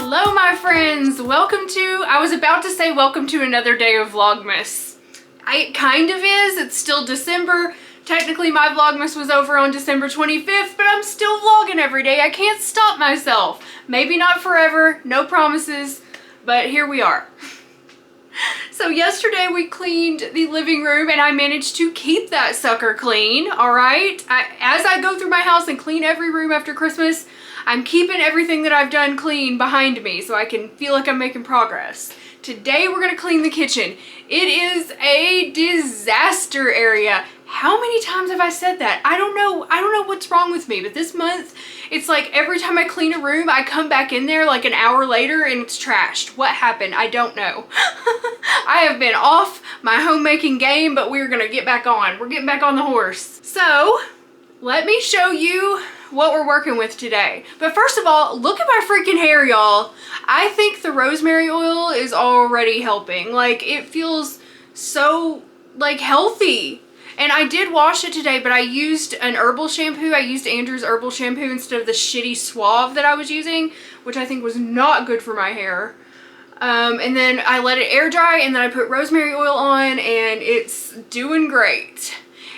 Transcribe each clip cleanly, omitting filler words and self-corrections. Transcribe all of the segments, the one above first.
Hello my friends, I was about to say welcome to another day of Vlogmas. It kind of is, it's still December. Technically my Vlogmas was over on December 25th, but I'm still vlogging every day. I can't stop myself. Maybe not forever, no promises, but here we are. So yesterday we cleaned the living room and I managed to keep that sucker clean, alright? As I go through my house and clean every room after Christmas, I'm keeping everything that I've done clean behind me so I can feel like I'm making progress. Today we're gonna clean the kitchen. It is a disaster area. How many times have I said that? I don't know what's wrong with me, but this month it's like every time I clean a room I come back in there like an hour later and it's trashed. What happened? I don't know. I have been off my homemaking game, but we're gonna get back on. We're getting back on the horse. So let me show you what we're working with today. But first of all, look at my freaking hair, y'all. I think the rosemary oil is already helping. Like, it feels so like healthy. And I did wash it today, but I used an herbal shampoo. I used Andrew's herbal shampoo instead of the shitty Suave that I was using, which I think was not good for my hair. And then I let it air dry and then I put rosemary oil on and it's doing great.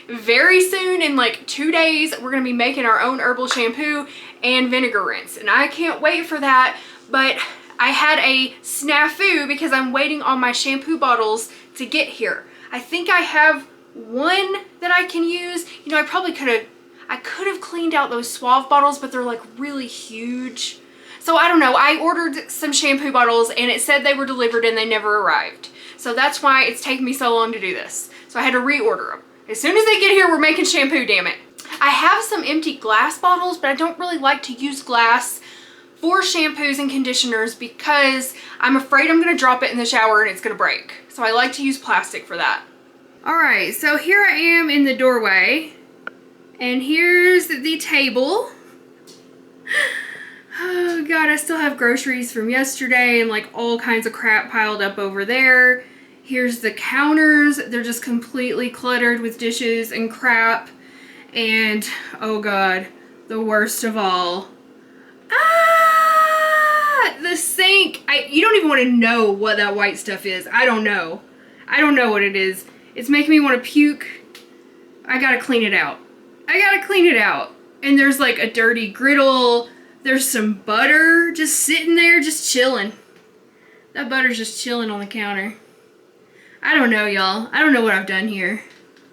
Very soon, in like 2 days, we're gonna be making our own herbal shampoo and vinegar rinse. And I can't wait for that, but I had a snafu because I'm waiting on my shampoo bottles to get here. I think I have one that I can use. You know, I could have cleaned out those Suave bottles, but they're like really huge. So I don't know, I ordered some shampoo bottles and it said they were delivered and they never arrived. So that's why it's taken me so long to do this. So I had to reorder them. As soon as they get here, we're making shampoo, damn it. I have some empty glass bottles, but I don't really like to use glass for shampoos and conditioners because I'm afraid I'm gonna drop it in the shower and it's gonna break. So I like to use plastic for that. All right, so here I am in the doorway and here's the table. Oh God, I still have groceries from yesterday and like all kinds of crap piled up over there. Here's the counters. They're just completely cluttered with dishes and crap. And, oh God, the worst of all. The sink. You don't even want to know what that white stuff is. I don't know. I don't know what it is. It's making me want to puke. I gotta clean it out. I gotta clean it out. And there's like a dirty griddle. There's some butter just sitting there, just chilling. That butter's just chilling on the counter. I don't know, y'all. I don't know what I've done here,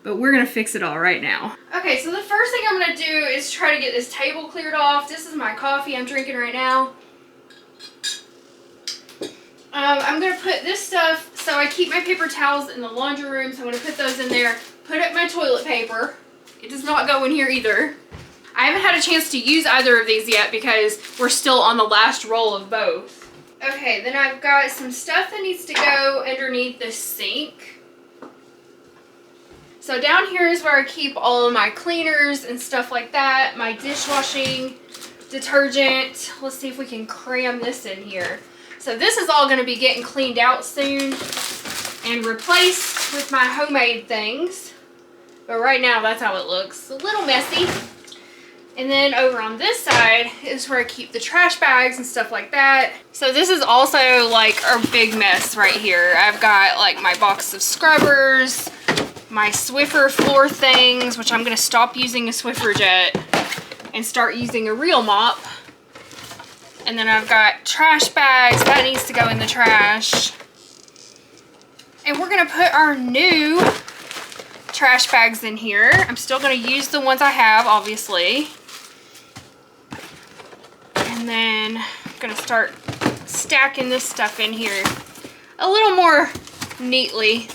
but we're gonna fix it all right now. Okay, so the first thing I'm gonna do is try to get this table cleared off. This is my coffee I'm drinking right now. I'm gonna put this stuff, so I keep my paper towels in the laundry room, so I'm gonna put those in there. Put up my toilet paper. It does not go in here either. I haven't had a chance to use either of these yet because we're still on the last roll of both. Okay, then I've got some stuff that needs to go underneath the sink. So down here is where I keep all of my cleaners and stuff like that, my dishwashing detergent. Let's see if we can cram this in here. So this is all going to be getting cleaned out soon and replaced with my homemade things. But right now that's how it looks. A little messy. And then over on this side is where I keep the trash bags and stuff like that. So this is also like a big mess right here. I've got like my box of scrubbers, my Swiffer floor things, which I'm gonna stop using a Swiffer jet and start using a real mop. And then I've got trash bags, that needs to go in the trash. And we're gonna put our new trash bags in here. I'm still gonna use the ones I have, obviously. And then I'm gonna start stacking this stuff in here a little more neatly.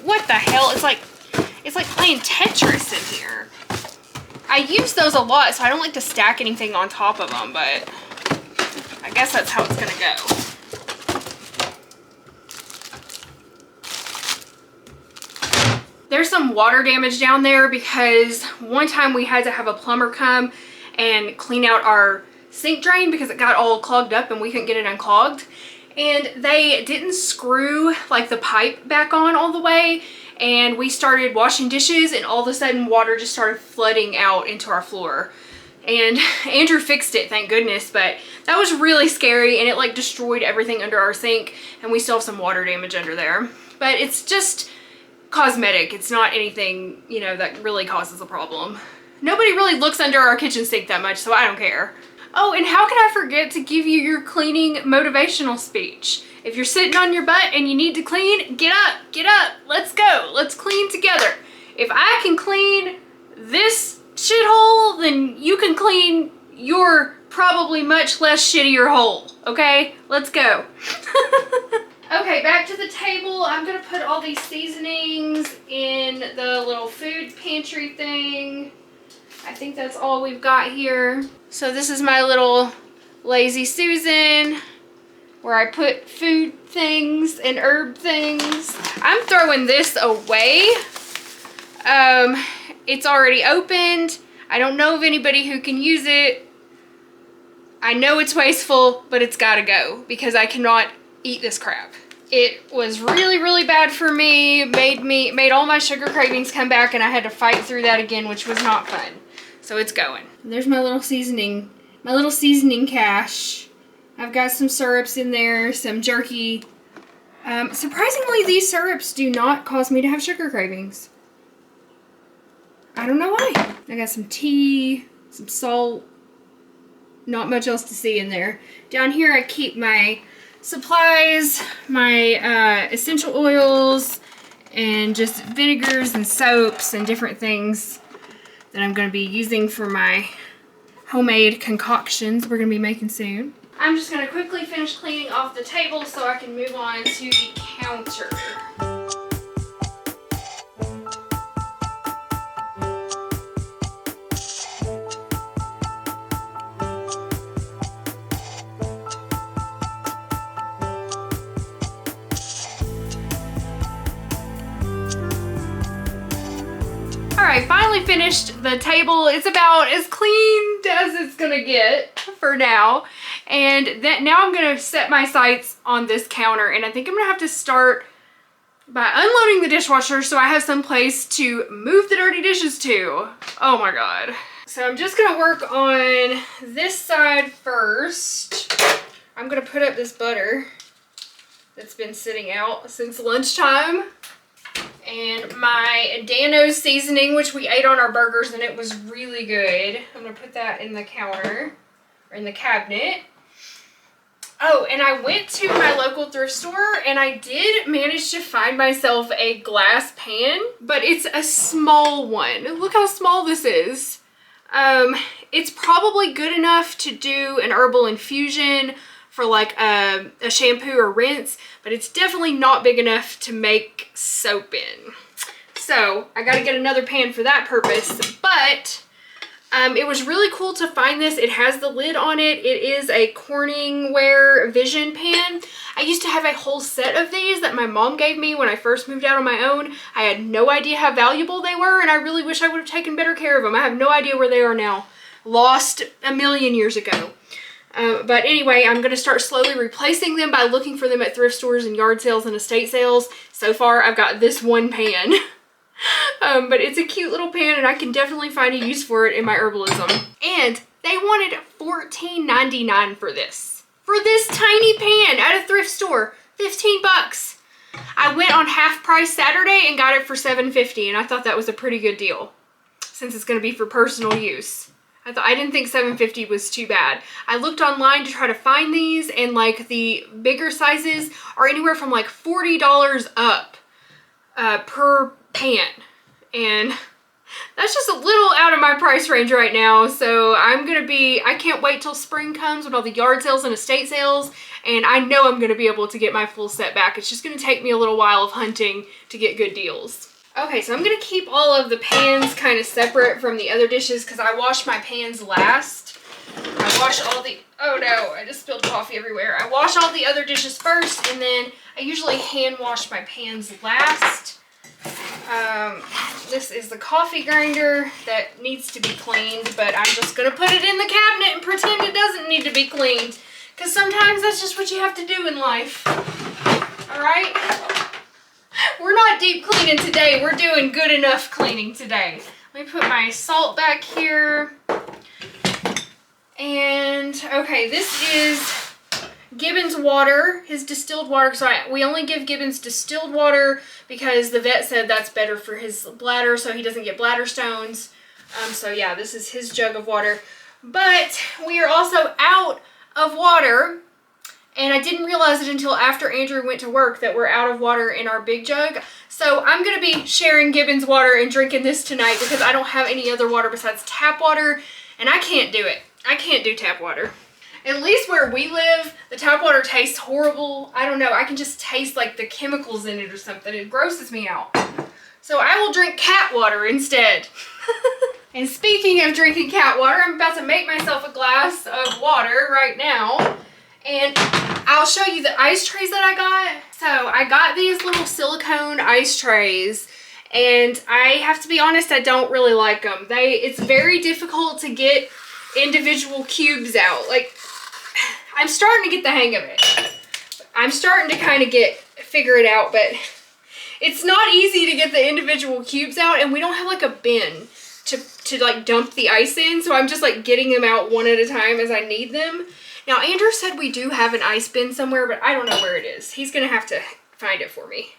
What the hell? It's like playing Tetris in here. I use those a lot, so I don't like to stack anything on top of them, but I guess that's how it's gonna go. There's some water damage down there because one time we had to have a plumber come and clean out our sink drain because it got all clogged up and we couldn't get it unclogged. And they didn't screw like the pipe back on all the way, and we started washing dishes and all of a sudden water just started flooding out into our floor. And Andrew fixed it, thank goodness, but that was really scary, and it like destroyed everything under our sink, and we still have some water damage under there. But it's just cosmetic. It's not anything, you know, that really causes a problem. Nobody really looks under our kitchen sink that much, so I don't care. Oh, and how could I forget to give you your cleaning motivational speech? If you're sitting on your butt and you need to clean, get up, let's go, let's clean together. If I can clean this shithole, then you can clean your probably much less shittier hole, okay? Let's go. Okay, back to the table. I'm gonna put all these seasonings in the little food pantry thing. I think that's all we've got here. So this is my little Lazy Susan, where I put food things and herb things. I'm throwing this away. It's already opened. I don't know of anybody who can use it. I know it's wasteful, but it's gotta go because I cannot eat this crap. It was really, really bad for me. Made all my sugar cravings come back, and I had to fight through that again, which was not fun. So it's going. There's my little seasoning cache. I've got some syrups in there, some jerky. Surprisingly, these syrups do not cause me to have sugar cravings. I don't know why. I got some tea, some salt, not much else to see in there. Down here I keep my supplies, my essential oils, and just vinegars and soaps and different things that I'm going to be using for my homemade concoctions we're going to be making soon. I'm just going to quickly finish cleaning off the table so I can move on to the counter. Alright, finally finished the table. It's about as clean as it's gonna get for now. And then now I'm gonna set my sights on this counter, and I think I'm gonna have to start by unloading the dishwasher so I have some place to move the dirty dishes to. Oh my god. So I'm just gonna work on this side first. I'm gonna put up this butter that's been sitting out since lunchtime. And my Dano's seasoning, which we ate on our burgers and it was really good. I'm going to put that in the counter, or in the cabinet. Oh, and I went to my local thrift store and I did manage to find myself a glass pan, but it's a small one. Look how small this is. It's probably good enough to do an herbal infusion for like a shampoo or rinse, but it's definitely not big enough to make soap in. So I gotta get another pan for that purpose, but it was really cool to find this. It has the lid on it. It is a Corningware Vision pan. I used to have a whole set of these that my mom gave me when I first moved out on my own. I had no idea how valuable they were, and I really wish I would have taken better care of them. I have no idea where they are now. Lost a million years ago. But anyway, I'm going to start slowly replacing them by looking for them at thrift stores and yard sales and estate sales. So far, I've got this one pan. But it's a cute little pan, and I can definitely find a use for it in my herbalism. And they wanted $14.99 for this. For this tiny pan at a thrift store. 15 bucks. I went on half price Saturday and got it for $7.50, and I thought that was a pretty good deal since it's going to be for personal use. I didn't think $7.50 was too bad. I looked online to try to find these, and like the bigger sizes are anywhere from like $40 up per pan, and that's just a little out of my price range right now. So I can't wait till spring comes with all the yard sales and estate sales, and I know I'm gonna be able to get my full set back. It's just gonna take me a little while of hunting to get good deals. Okay, so I'm going to keep all of the pans kind of separate from the other dishes because I wash my pans last. I wash all the... Oh no, I just spilled coffee everywhere. I wash all the other dishes first, and then I usually hand wash my pans last. This is the coffee grinder that needs to be cleaned, but I'm just going to put it in the cabinet and pretend it doesn't need to be cleaned because sometimes that's just what you have to do in life. Alright? We're not deep cleaning today. We're doing good enough cleaning today. Let me put my salt back here. And okay, this is Gibbon's water, his distilled water. So we only give Gibbon's distilled water because the vet said that's better for his bladder so he doesn't get bladder stones. So yeah, this is his jug of water. But we are also out of water, and I didn't realize it until after Andrew went to work that we're out of water in our big jug. So I'm going to be sharing Gibbon's water and drinking this tonight because I don't have any other water besides tap water, and I can't do it. I can't do tap water. At least where we live, the tap water tastes horrible. I don't know. I can just taste like the chemicals in it or something. It grosses me out. So I will drink cat water instead. And speaking of drinking cat water, I'm about to make myself a glass of water right now. And I'll show you the ice trays that I got. So I got these little silicone ice trays. And I have to be honest, I don't really like them. It's very difficult to get individual cubes out. Like, I'm starting to get the hang of it. I'm starting to kind of figure it out, but it's not easy to get the individual cubes out, and we don't have like a bin to like dump the ice in, so I'm just like getting them out one at a time as I need them. Now, Andrew said we do have an ice bin somewhere, but I don't know where it is. He's gonna have to find it for me.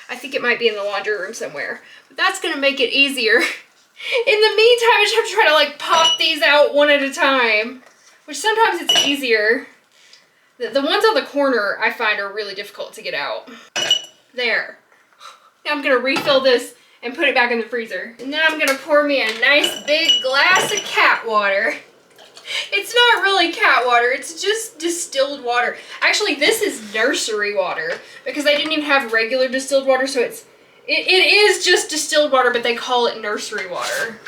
I think it might be in the laundry room somewhere, but that's gonna make it easier. In the meantime, I just have to try to like pop these out one at a time, which sometimes it's easier. The ones on the corner I find are really difficult to get out. There. Now I'm gonna refill this and put it back in the freezer. And then I'm gonna pour me a nice big glass of cat water. It's not really cat water, it's just distilled water. Actually, this is nursery water because I didn't even have regular distilled water, so it is just distilled water, but they call it nursery water.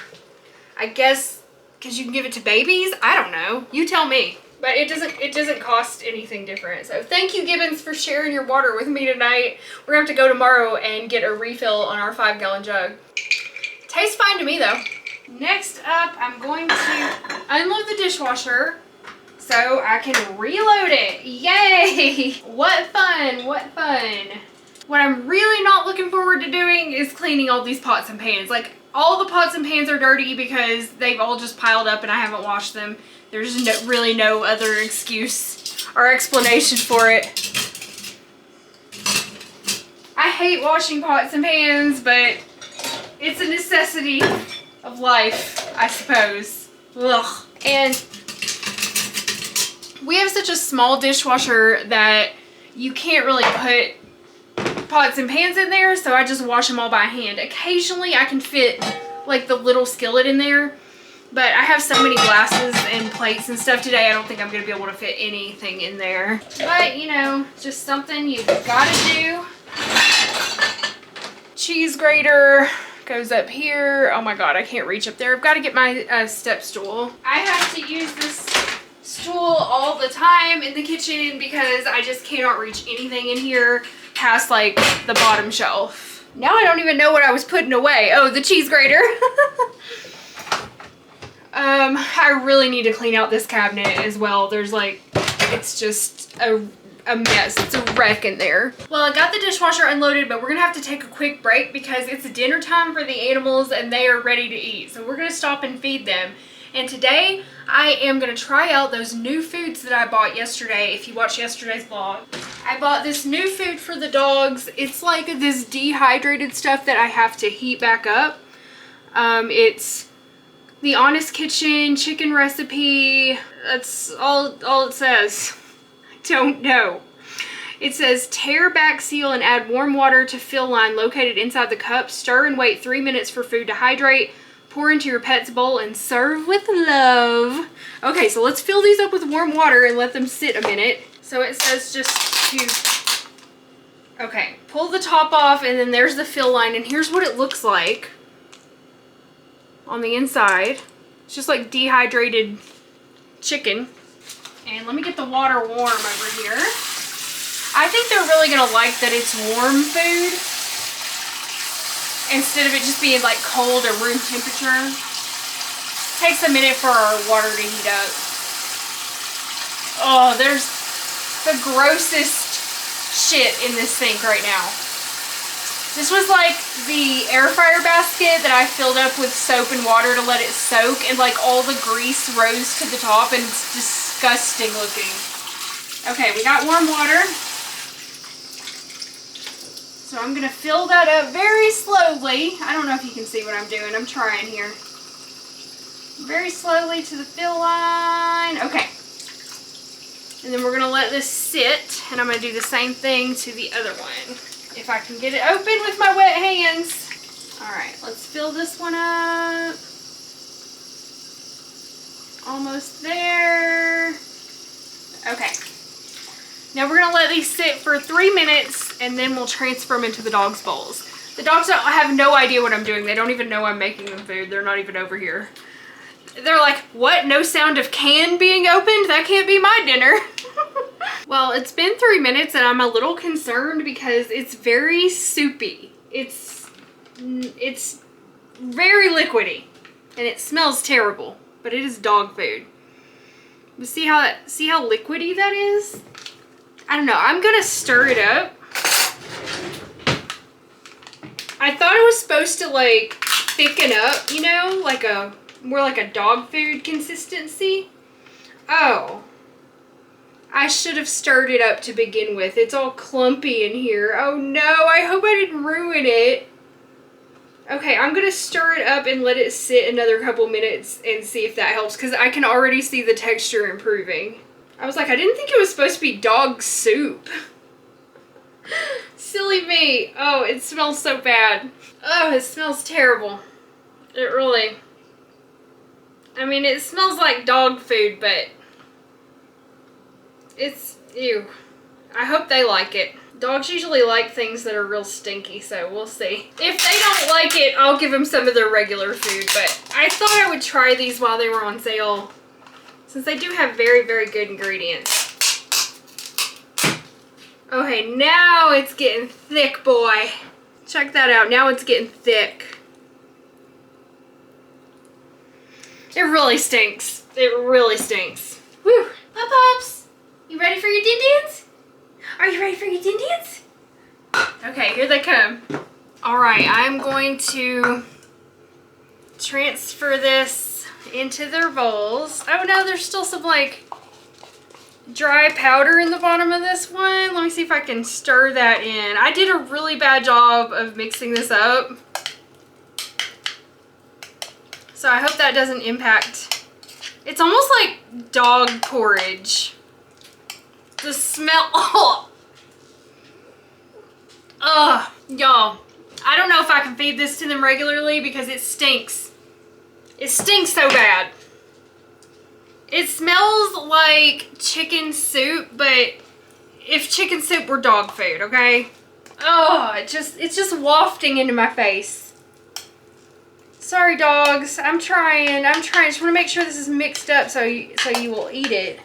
I guess because you can give it to babies? I don't know. You tell me. But it doesn't cost anything different. So thank you, Gibbons, for sharing your water with me tonight. We're gonna have to go tomorrow and get a refill on our 5-gallon jug. Tastes fine to me though. Next up, I'm going to unload the dishwasher so I can reload it. Yay! What fun, what fun. What I'm really not looking forward to doing is cleaning all these pots and pans. Like, all the pots and pans are dirty because they've all just piled up and I haven't washed them. There's really no other excuse or explanation for it. I hate washing pots and pans, but it's a necessity of life, I suppose. Ugh. And we have such a small dishwasher that you can't really put pots and pans in there, so I just wash them all by hand. Occasionally I can fit like the little skillet in there, but I have so many glasses and plates and stuff today, I don't think I'm going to be able to fit anything in there. But, you know, just something you've got to do. Cheese grater goes up here. Oh my god, I can't reach up there. I've got to get my step stool. I have to use this stool all the time in the kitchen because I just cannot reach anything in here past like the bottom shelf. Now I don't even know what I was putting away. Oh, the cheese grater. I really need to clean out this cabinet as well. There's like, it's just a mess. It's a wreck in there. Well, I got the dishwasher unloaded, but we're gonna have to take a quick break because it's dinner time for the animals and they are ready to eat. So we're gonna stop and feed them. And today I am gonna try out those new foods that I bought yesterday. If you watched yesterday's vlog, I bought this new food for the dogs. It's like this dehydrated stuff that I have to heat back up. It's the Honest Kitchen chicken recipe. That's all it says. I don't know. It says tear back seal and add warm water to fill line located inside the cup. Stir and wait 3 minutes for food to hydrate. Pour into your pet's bowl and serve with love. Okay, so let's fill these up with warm water and let them sit a minute. So it says just to, okay, pull the top off and then there's the fill line, and here's what it looks like on the inside. It's just like dehydrated chicken. And let me get the water warm over here. I think they're really gonna like that it's warm food instead of it just being like cold or room temperature. Takes a minute for our water to heat up. Oh, there's the grossest shit in this sink right now. This was like the air fryer basket that I filled up with soap and water to let it soak, and like all the grease rose to the top and it's disgusting looking. Okay, we got warm water. So I'm gonna fill that up very slowly. I don't know if you can see what I'm doing. I'm trying here. Very slowly to the fill line. Okay. And then we're gonna let this sit, and I'm gonna do the same thing to the other one. If I can get it open with my wet hands. All right, let's fill this one up. Almost there. Okay. Now we're gonna let these sit for 3 minutes, and then we'll transfer them into the dogs' bowls. The dogs have no idea what I'm doing. They don't even know I'm making them food. They're not even over here. They're like, what? No sound of can being opened? That can't be my dinner. Well, it's been 3 minutes and I'm a little concerned because it's very soupy. It's very liquidy and it smells terrible, but it is dog food. But see how liquidy that is? I don't know. I'm gonna stir it up. I thought it was supposed to like thicken up, you know, like more like a dog food consistency. Oh, I should have stirred it up to begin with. It's all clumpy in here. Oh no, I hope I didn't ruin it. Okay, I'm gonna stir it up and let it sit another couple minutes and see if that helps, because I can already see the texture improving. I was like, I didn't think it was supposed to be dog soup. Silly me. Oh, it smells so bad. Oh, it smells terrible. It really... I mean, it smells like dog food, but it's, ew. I hope they like it. Dogs usually like things that are real stinky, so we'll see. If they don't like it, I'll give them some of their regular food, but I thought I would try these while they were on sale, since they do have very, very good ingredients. Okay, now it's getting thick, boy. Check that out. Now it's getting thick. It really stinks. It really stinks. Whew. Pups, you ready for your din-dins? Are you ready for your din-dins? Okay, here they come. All right, I'm going to transfer this into their bowls. Oh no, there's still some like dry powder in the bottom of this one. Let me see if I can stir that in. I did a really bad job of mixing this up, so I hope that doesn't impact. It's almost like dog porridge. The smell, ugh, y'all. I don't know if I can feed this to them regularly because it stinks. It stinks so bad. It smells like chicken soup, but if chicken soup were dog food, okay? Oh, it's just wafting into my face. Sorry, dogs. I'm trying. I just want to make sure this is mixed up so you will eat it.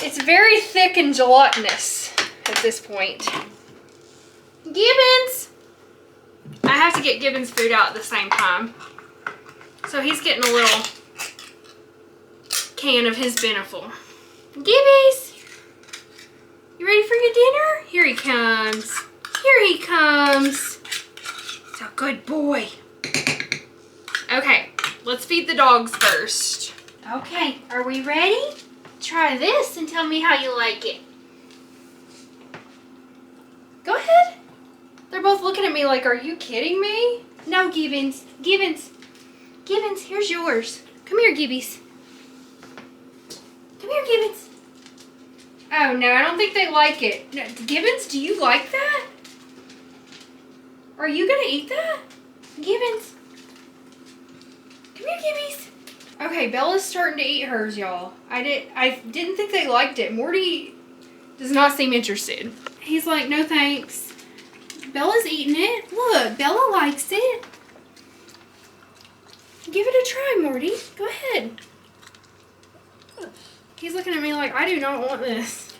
It's very thick and gelatinous at this point. Gibbons! I have to get Gibbons food out at the same time. So he's getting a little can of his Beneful. Gibbies! You ready for your dinner? Here he comes. Here he comes. He's a good boy. Okay, let's feed the dogs first. Okay, are we ready? Try this and tell me how you like it. Go ahead. They're both looking at me like, are you kidding me? No, Gibbons. Gibbons. Gibbons, here's yours. Come here, Gibbies. Come here, Gibbons. Oh, no, I don't think they like it. No, Gibbons, do you like that? Are you going to eat that? Gibbons. Come here, Gibbies. Okay, Bella's starting to eat hers, y'all. I didn't think they liked it. Morty does not seem interested. He's like, no thanks. Bella's eating it. Look, Bella likes it. Give it a try, Morty. Go ahead. He's looking at me like, I do not want this.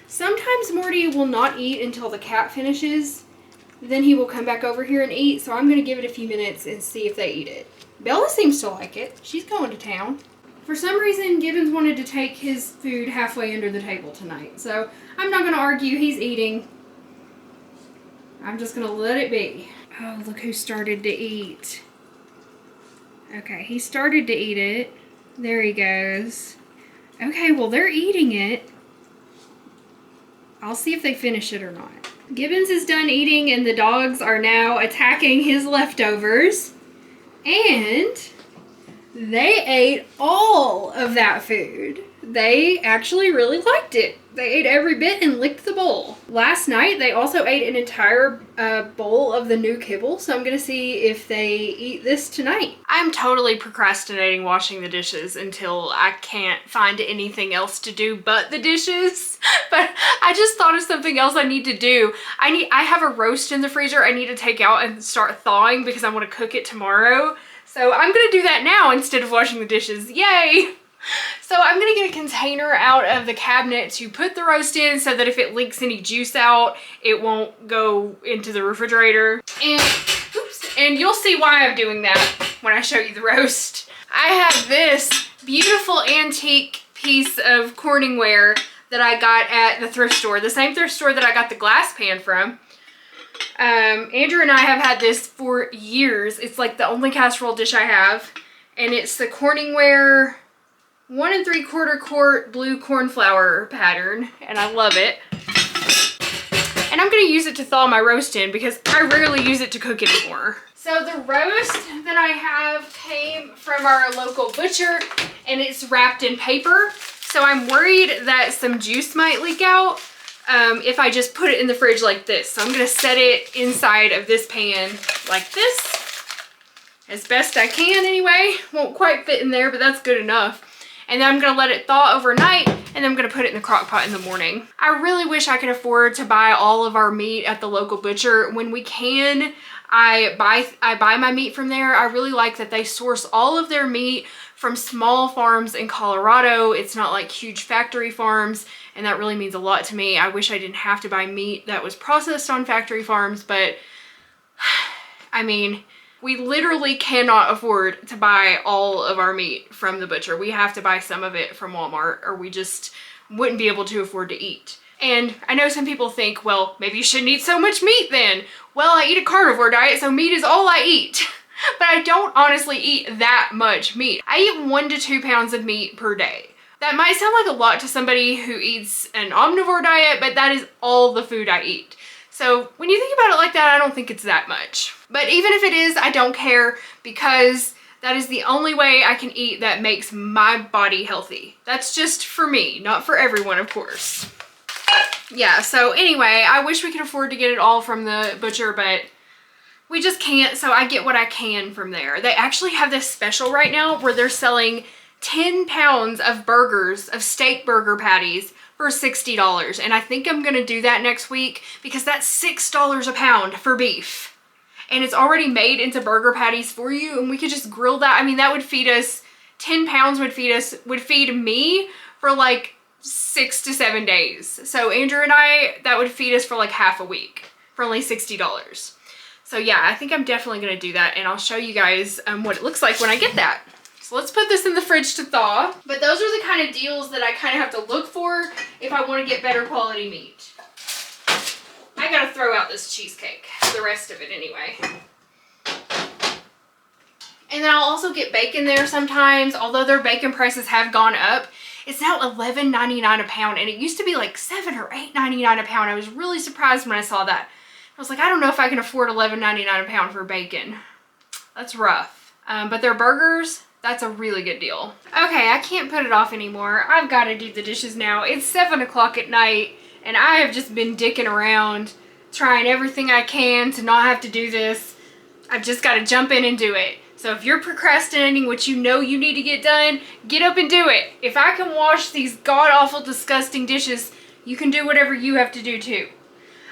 Sometimes Morty will not eat until the cat finishes. Then he will come back over here and eat. So I'm going to give it a few minutes and see if they eat it. Bella seems to like it. She's going to town. For some reason, Gibbons wanted to take his food halfway under the table tonight. So I'm not going to argue. He's eating. I'm just gonna let it be. Oh, look who started to eat. Okay, he started to eat it. There he goes. Okay, well, they're eating it. I'll see if they finish it or not. Gibbons is done eating, and the dogs are now attacking his leftovers. And they ate all of that food. They actually really liked it. They ate every bit and licked the bowl. Last night, they also ate an entire bowl of the new kibble, so I'm gonna see if they eat this tonight. I'm totally procrastinating washing the dishes until I can't find anything else to do but the dishes. But I just thought of something else I need to do. I have a roast in the freezer I need to take out and start thawing because I want to cook it tomorrow. So I'm gonna do that now instead of washing the dishes. Yay! So I'm gonna get a container out of the cabinet to put the roast in so that if it leaks any juice out, it won't go into the refrigerator. And, oops, and you'll see why I'm doing that when I show you the roast. I have this beautiful antique piece of Corningware that I got at the thrift store, the same thrift store that I got the glass pan from. Andrew and I have had this for years. It's like the only casserole dish I have, and it's the Corningware 1 3/4 quart blue cornflower pattern, and I love it. And I'm gonna use it to thaw my roast in because I rarely use it to cook anymore. So the roast that I have came from our local butcher, and it's wrapped in paper. So I'm worried that some juice might leak out if I just put it in the fridge like this. So I'm gonna set it inside of this pan like this, as best I can anyway. Won't quite fit in there, but that's good enough. And then I'm gonna let it thaw overnight, and then I'm gonna put it in the crock pot in the morning. I really wish I could afford to buy all of our meat at the local butcher. When we can, I buy my meat from there. I really like that they source all of their meat from small farms in Colorado. It's not like huge factory farms, and that really means a lot to me. I wish I didn't have to buy meat that was processed on factory farms, but I mean, we literally cannot afford to buy all of our meat from the butcher. We have to buy some of it from Walmart, or we just wouldn't be able to afford to eat. And I know some people think, well, maybe you shouldn't eat so much meat then. Well, I eat a carnivore diet, so meat is all I eat. But I don't honestly eat that much meat. I eat 1 to 2 pounds of meat per day. That might sound like a lot to somebody who eats an omnivore diet, but that is all the food I eat. So when you think about it like that, I don't think it's that much. But even if it is, I don't care, because that is the only way I can eat that makes my body healthy. That's just for me, not for everyone, of course. Yeah, so anyway, I wish we could afford to get it all from the butcher, but we just can't, so I get what I can from there. They actually have this special right now where they're selling 10 pounds of burgers, of steak burger patties, for $60. And I think I'm gonna do that next week because that's $6 a pound for beef. And it's already made into burger patties for you, and we could just grill that. I mean, that would feed us, 10 pounds would feed me for like 6 to 7 days. So Andrew and I, that would feed us for like half a week for only $60. So yeah, I think I'm definitely gonna do that, and I'll show you guys what it looks like when I get that. So let's put this in the fridge to thaw. But those are the kind of deals that I kind of have to look for if I want to get better quality meat. I gotta throw out this cheesecake, the rest of it anyway. And then I'll also get bacon there sometimes, although their bacon prices have gone up. It's now $11.99 a pound, and it used to be like $7 or $8.99 a pound. I was really surprised when I saw that. I was like, I don't know if I can afford $11.99 a pound for bacon. That's rough. But their burgers, that's a really good deal. Okay, I can't put it off anymore. I've got to do the dishes now. It's 7 o'clock at night, and I have just been dicking around, trying everything I can to not have to do this. I've just got to jump in and do it. So if you're procrastinating what you know you need to get done, get up and do it. If I can wash these god-awful, disgusting dishes, you can do whatever you have to do too.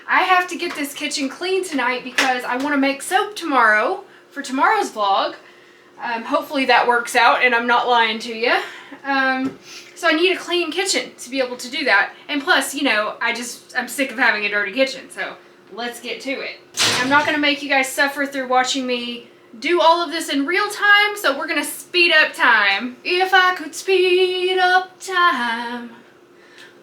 I have to get this kitchen clean tonight because I want to make soap tomorrow for tomorrow's vlog. Hopefully that works out and I'm not lying to you. So I need a clean kitchen to be able to do that. And plus, you know, I'm sick of having a dirty kitchen, so let's get to it. I'm not going to make you guys suffer through watching me do all of this in real time, so we're going to speed up time. If I could speed up time,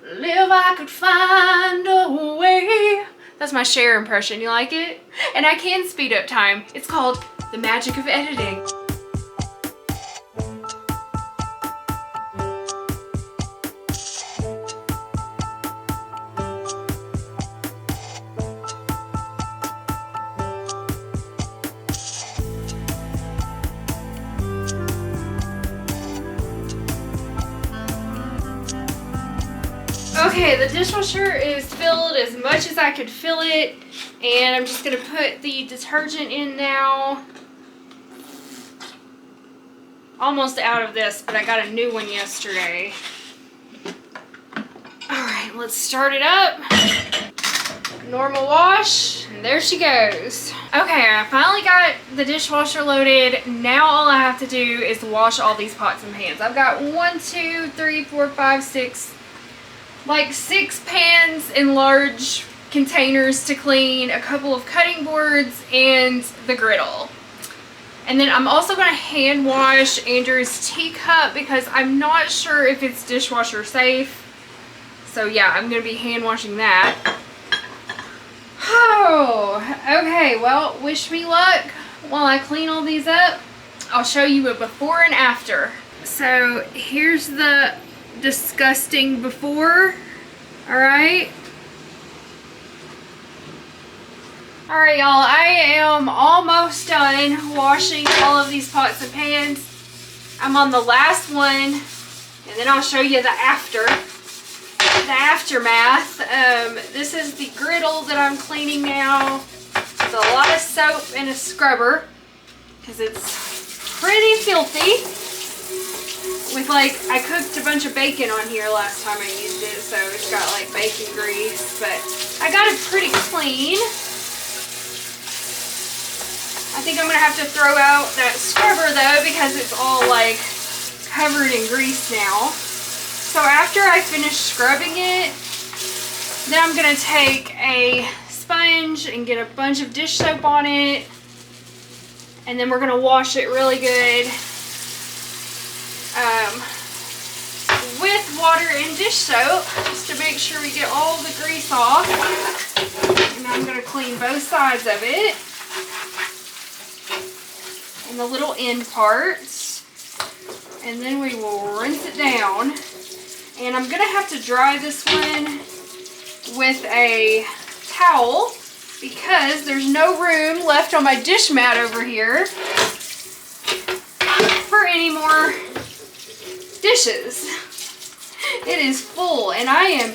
live I could find a way That's my Cher impression. You like it? And I can speed up time. It's called the magic of editing. Okay, the dishwasher is filled as much as I could fill it, and I'm just gonna put the detergent in now. Almost out of this, but I got a new one yesterday. Alright, let's start it up. Normal wash, and there she goes. Okay, I finally got the dishwasher loaded. Now all I have to do is wash all these pots and pans. I've got 1, 2, 3, 4, 5, 6, like 6 pans in large containers to clean, a couple of cutting boards, and the griddle. And then I'm also going to hand wash Andrew's teacup because I'm not sure if it's dishwasher safe. So yeah, I'm going to be hand washing that. Oh, okay, well, wish me luck while I clean all these up. I'll show you a before and after. So here's the disgusting before. Alright, y'all, I am almost done washing all of these pots and pans. I'm on the last one, and then I'll show you the aftermath. This is the griddle that I'm cleaning now with a lot of soap and a scrubber because it's pretty filthy. With I cooked a bunch of bacon on here last time I used it, so it's got like bacon grease, but I got it pretty clean. I think I'm gonna have to throw out that scrubber though because it's all like covered in grease now. So after I finish scrubbing it, then I'm gonna take a sponge and get a bunch of dish soap on it, and then we're gonna wash it really good. With water and dish soap, just to make sure we get all the grease off. And I'm going to clean both sides of it. And the little end parts. And then we will rinse it down. And I'm going to have to dry this one with a towel because there's no room left on my dish mat over here for any more dishes. It is full, and I am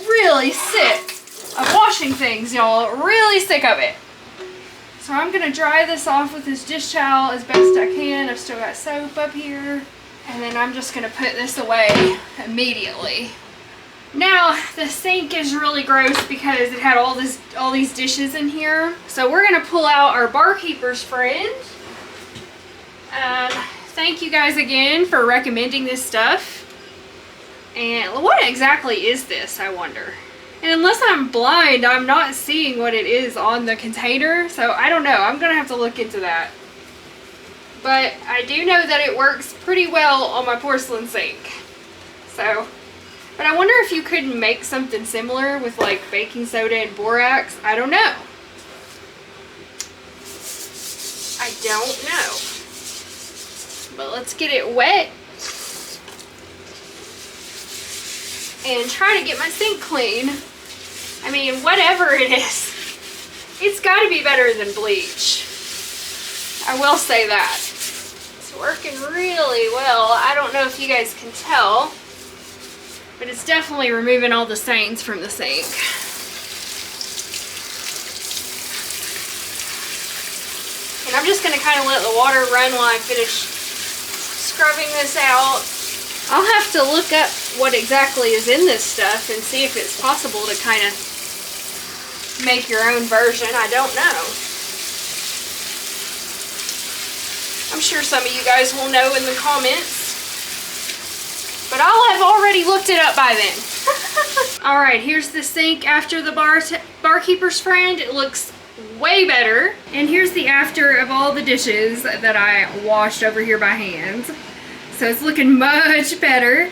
really sick of washing things, y'all. Really sick of it. So I'm gonna dry this off with this dish towel as best I can. I've still got soap up here, and then I'm just gonna put this away immediately. Now the sink is really gross because it had all these dishes in here. So we're gonna pull out our barkeeper's friend. Thank you guys again for recommending this stuff. And what exactly is this, I wonder? And unless I'm blind, I'm not seeing what it is on the container, so I don't know. I'm gonna have to look into that. But I do know that it works pretty well on my porcelain sink. So, but I wonder if you couldn't make something similar with like baking soda and borax. I don't know. I don't know. But let's get it wet and try to get my sink clean. I mean, whatever it is, it's got to be better than bleach. I will say that. It's working really well. I don't know if you guys can tell, but it's definitely removing all the stains from the sink. And I'm just going to kind of let the water run while I finish scrubbing this out. I'll have to look up what exactly is in this stuff and see if it's possible to kind of make your own version. I don't know. I'm sure some of you guys will know in the comments. But I'll have already looked it up by then. Alright, here's the sink after the barkeeper's friend. It looks way better. And here's the after of all the dishes that I washed over here by hand. So it's looking much better.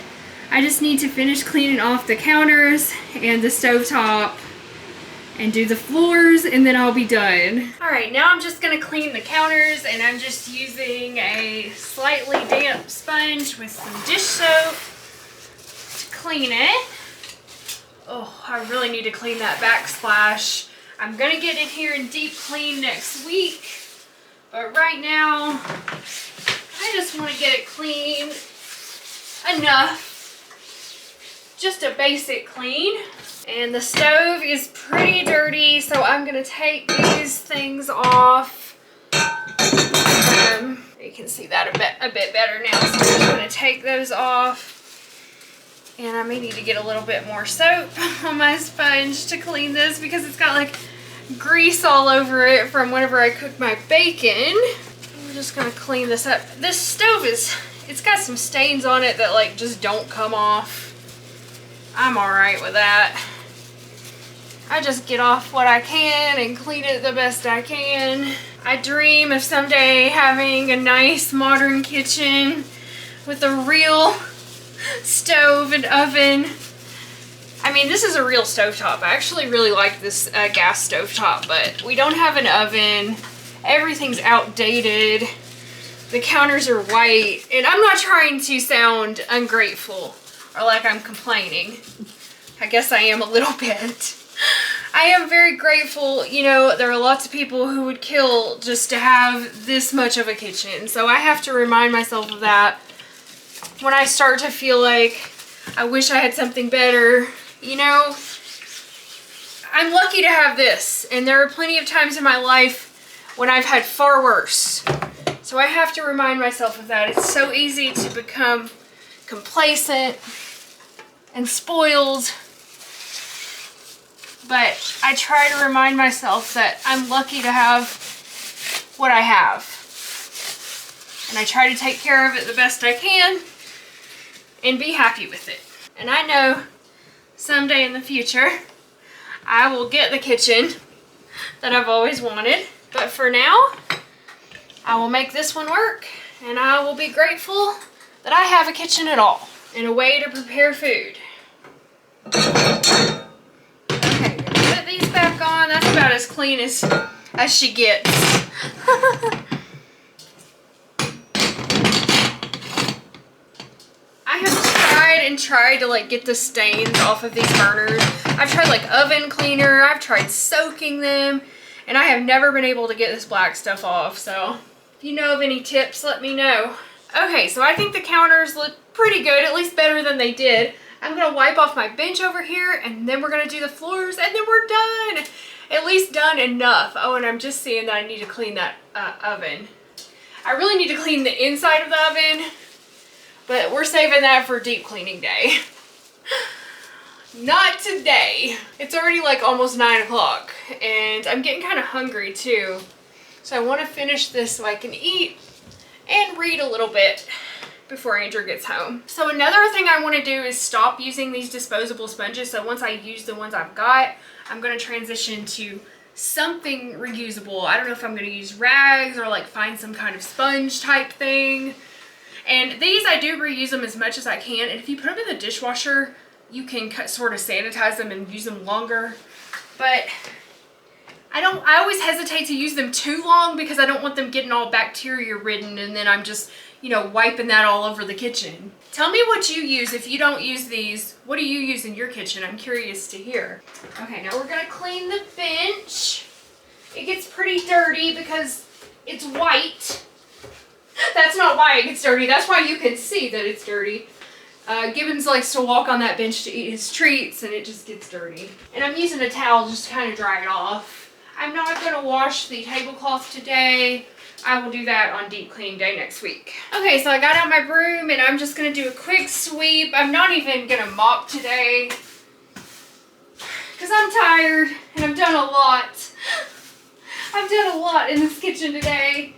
I just need to finish cleaning off the counters and the stovetop and do the floors, and then I'll be done. All right, now I'm just gonna clean the counters, and I'm just using a slightly damp sponge with some dish soap to clean it. Oh, I really need to clean that backsplash. I'm gonna get in here and deep clean next week, but right now, I just wanna get it clean enough. Just a basic clean. And the stove is pretty dirty, so I'm gonna take these things off. You can see that a bit better now, so I'm just gonna take those off. And I may need to get a little bit more soap on my sponge to clean this because it's got like grease all over it from whenever I cooked my bacon. I'm just gonna clean this up. This stove it's got some stains on it that like just don't come off. I'm alright with that. I just get off what I can and clean it the best I can. I dream of someday having a nice modern kitchen with a real stove and oven. I mean, this is a real stovetop. I actually really like this gas stovetop, but we don't have an oven. Everything's outdated. The counters are white, and I'm not trying to sound ungrateful or like I'm complaining. I guess I am a little bit. I am very grateful. You know, there are lots of people who would kill just to have this much of a kitchen. So I have to remind myself of that when I start to feel like I wish I had something better. You know, I'm lucky to have this, and there are plenty of times in my life when I've had far worse. So I have to remind myself of that. It's so easy to become complacent and spoiled, but I try to remind myself that I'm lucky to have what I have, and I try to take care of it the best I can and be happy with it. And I know someday in the future I will get the kitchen that I've always wanted, but for now I will make this one work, and I will be grateful that I have a kitchen at all and a way to prepare food. Okay, gonna put these back on. That's about as clean as she gets. I have tried to like get the stains off of these burners. I've tried like oven cleaner, I've tried soaking them, and I have never been able to get this black stuff off. So if you know of any tips, let me know. Okay, so I think the counters look pretty good, at least better than they did. I'm gonna wipe off my bench over here, and then we're gonna do the floors, and then we're done. At least done enough. Oh, and I'm just seeing that I need to clean that oven. I really need to clean the inside of the oven, but we're saving that for deep cleaning day. Not today. It's already like almost 9 o'clock, and I'm getting kind of hungry too. So I want to finish this so I can eat and read a little bit before Andrew gets home. So another thing I want to do is stop using these disposable sponges. So once I use the ones I've got, I'm going to transition to something reusable. I don't know if I'm going to use rags or like find some kind of sponge type thing. And these, I do reuse them as much as I can. And if you put them in the dishwasher, you can sort of sanitize them and use them longer. But I always hesitate to use them too long because I don't want them getting all bacteria ridden, and then I'm just, you know, wiping that all over the kitchen. Tell me what you use if you don't use these. What do you use in your kitchen? I'm curious to hear. Okay, now we're gonna clean the bench. It gets pretty dirty because it's white. That's not why it gets dirty. That's why you can see that it's dirty. Gibbons likes to walk on that bench to eat his treats, and it just gets dirty. And I'm using a towel just to kind of dry it off. I'm not going to wash the tablecloth today. I will do that on deep cleaning day next week. Okay, so I got out my broom, and I'm just going to do a quick sweep. I'm not even going to mop today because I'm tired and I've done a lot. I've done a lot in this kitchen today.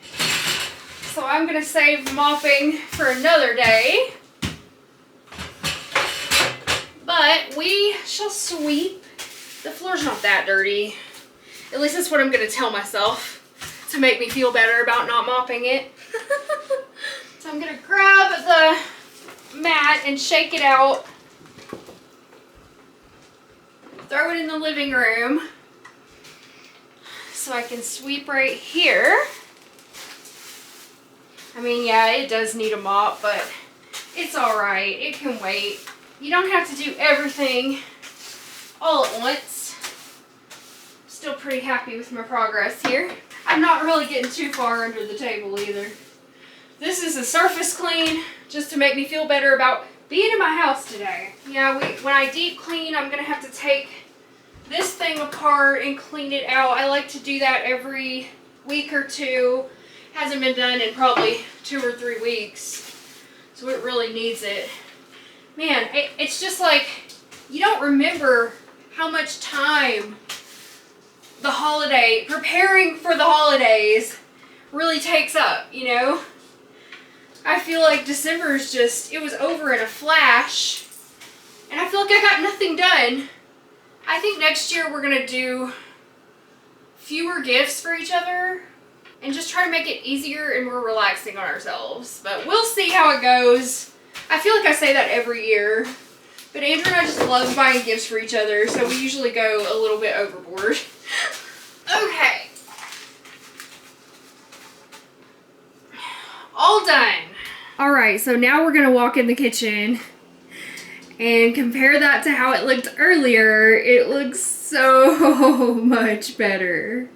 So I'm going to save mopping for another day. But we shall sweep. The floor's not that dirty. At least that's what I'm going to tell myself to make me feel better about not mopping it. So I'm going to grab the mat and shake it out. Throw it in the living room. so I can sweep right here. I mean, yeah, it does need a mop, but it's all right. It can wait. You don't have to do everything all at once. Still pretty happy with my progress here. I'm not really getting too far under the table either. This is a surface clean just to make me feel better about being in my house today. Yeah, when I deep clean, I'm gonna have to take this thing apart and clean it out. I like to do that every week or two. Hasn't been done in probably 2 or 3 weeks, so it really needs it. Man, it's just like you don't remember how much time preparing for the holidays really takes up, you know? I feel like December is just, it was over in a flash, and I feel like I got nothing done. I think next year we're gonna do fewer gifts for each other and just try to make it easier and more relaxing on ourselves. But we'll see how it goes. I feel like I say that every year, but Andrew and I just love buying gifts for each other, so we usually go a little bit overboard. Okay. All done. All right, so now we're gonna walk in the kitchen and compare that to how it looked earlier. It looks so much better.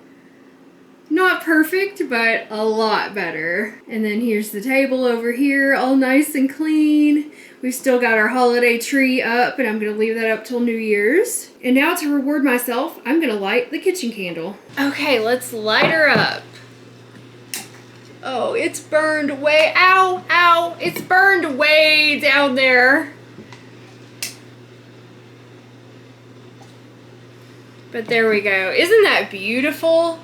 Not perfect, but a lot better. And then here's the table over here, all nice and clean. We've still got our holiday tree up, and I'm gonna leave that up till New Year's. And now to reward myself, I'm gonna light the kitchen candle. Okay, let's light her up. Oh, it's burned way, ow, ow, it's burned way down there. But there we go. Isn't that beautiful?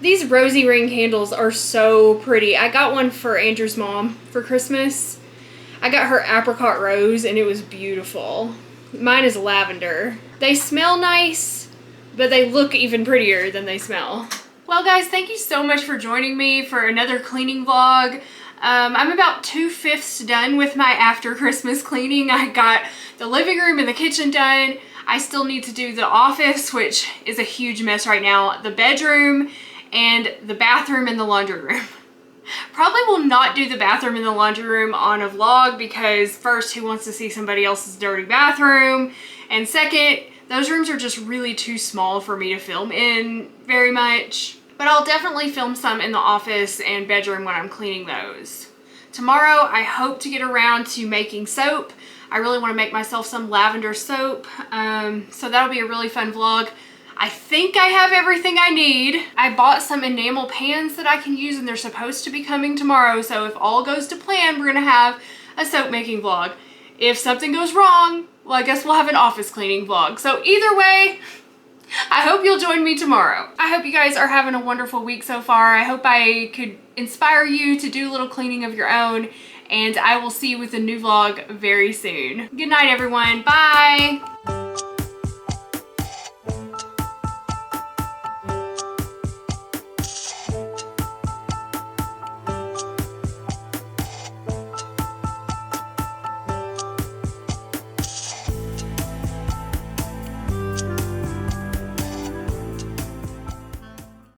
These rosy ring candles are so pretty. I got one for Andrew's mom for Christmas. I got her apricot rose and it was beautiful. Mine is lavender. They smell nice, but they look even prettier than they smell. Well guys, thank you so much for joining me for another cleaning vlog. I'm about 2/5 done with my after Christmas cleaning. I got the living room and the kitchen done. I still need to do the office, which is a huge mess right now, the bedroom, and the bathroom and the laundry room. Probably will not do the bathroom and the laundry room on a vlog because first, who wants to see somebody else's dirty bathroom? And second, those rooms are just really too small for me to film in very much. But I'll definitely film some in the office and bedroom when I'm cleaning those. Tomorrow, I hope to get around to making soap. I really want to make myself some lavender soap. So that'll be a really fun vlog. I think I have everything I need. I bought some enamel pans that I can use and they're supposed to be coming tomorrow. So if all goes to plan, we're gonna have a soap making vlog. If something goes wrong, well, I guess we'll have an office cleaning vlog. So either way, I hope you'll join me tomorrow. I hope you guys are having a wonderful week so far. I hope I could inspire you to do a little cleaning of your own, and I will see you with a new vlog very soon. Good night, everyone. Bye.